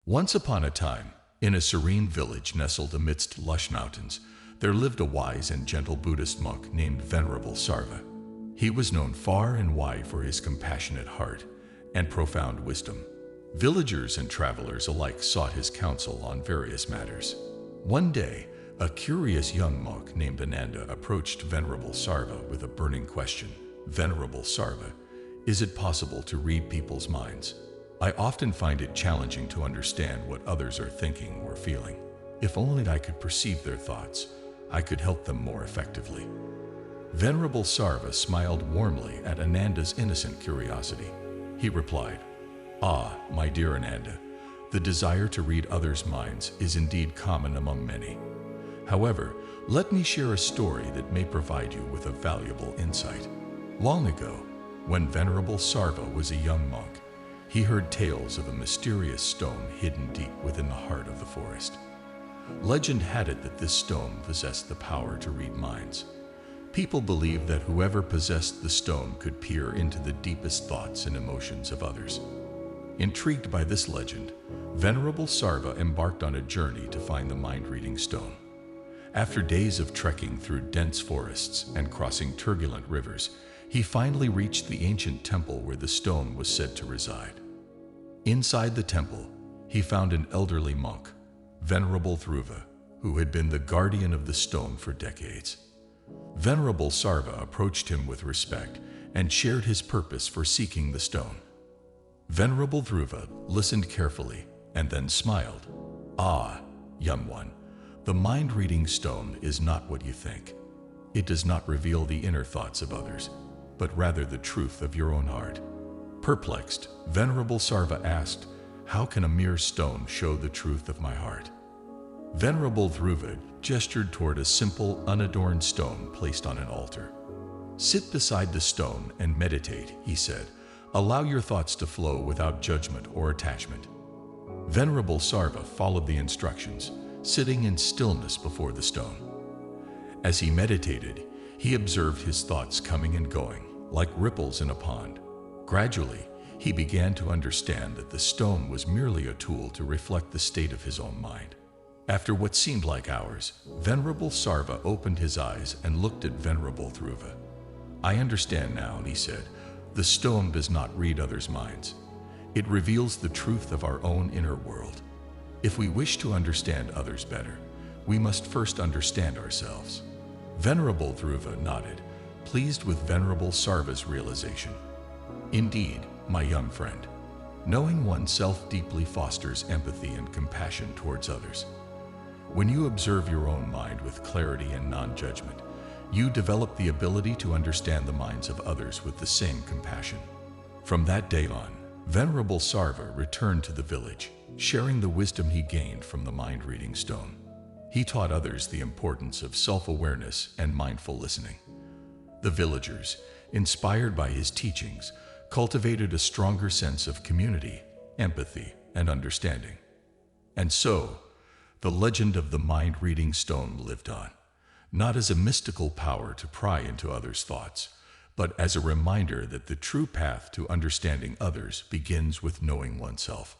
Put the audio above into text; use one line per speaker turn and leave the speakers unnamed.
Once upon a time, in a serene village nestled amidst lush mountains, there lived a wise and gentle Buddhist monk named Venerable Sarva. He was known far and wide for his compassionate heart and profound wisdom. Villagers and travelers alike sought his counsel on various matters. One day, a curious young monk named Ananda approached Venerable Sarva with a burning question. Venerable Sarva, is it possible to read people's minds? I often find it challenging to understand what others are thinking or feeling. If only I could perceive their thoughts, I could help them more effectively. Venerable Sarva smiled warmly at Ananda's innocent curiosity. He replied, "Ah, my dear Ananda, the desire to read others' minds is indeed common among many. However, let me share a story that may provide you with a valuable insight. Long ago, when Venerable Sarva was a young monk, he heard tales of a mysterious stone hidden deep within the heart of the forest. Legend had it that this stone possessed the power to read minds. People believed that whoever possessed the stone could peer into the deepest thoughts and emotions of others. Intrigued by this legend, Venerable Sarva embarked on a journey to find the mind-reading stone. After days of trekking through dense forests and crossing turbulent rivers, he finally reached the ancient temple where the stone was said to reside. Inside the temple, he found an elderly monk, Venerable Sarva, who had been the guardian of the stone for decades. Venerable Sarva approached him with respect and shared his purpose for seeking the stone. Venerable Sarva listened carefully and then smiled. "Ah, young one, the mind-reading stone is not what you think. It does not reveal the inner thoughts of others, but rather the truth of your own heart." Perplexed, Venerable Sarva asked, "How can a mere stone show the truth of my heart?" Venerable Sarva gestured toward a simple, unadorned stone placed on an altar. "Sit beside the stone and meditate," he said. "Allow your thoughts to flow without judgment or attachment." Venerable Sarva followed the instructions, sitting in stillness before the stone. As he meditated, he observed his thoughts coming and going, like ripples in a pond. Gradually, he began to understand that the stone was merely a tool to reflect the state of his own mind. After what seemed like hours, Venerable Sarva opened his eyes and looked at Venerable Sarva. "I understand now," he said. "The stone does not read others' minds. It reveals the truth of our own inner world. If we wish to understand others better, we must first understand ourselves." Venerable Sarva nodded, pleased with Venerable Sarva's realization. "Indeed, my young friend, knowing oneself deeply fosters empathy and compassion towards others. When you observe your own mind with clarity and non-judgment, you develop the ability to understand the minds of others with the same compassion." From that day on, Venerable Sarva returned to the village, sharing the wisdom he gained from the mind-reading stone. He taught others the importance of self-awareness and mindful listening. The villagers, inspired by his teachings, cultivated a stronger sense of community, empathy, and understanding. And so, the legend of the mind-reading stone lived on, not as a mystical power to pry into others' thoughts, but as a reminder that the true path to understanding others begins with knowing oneself.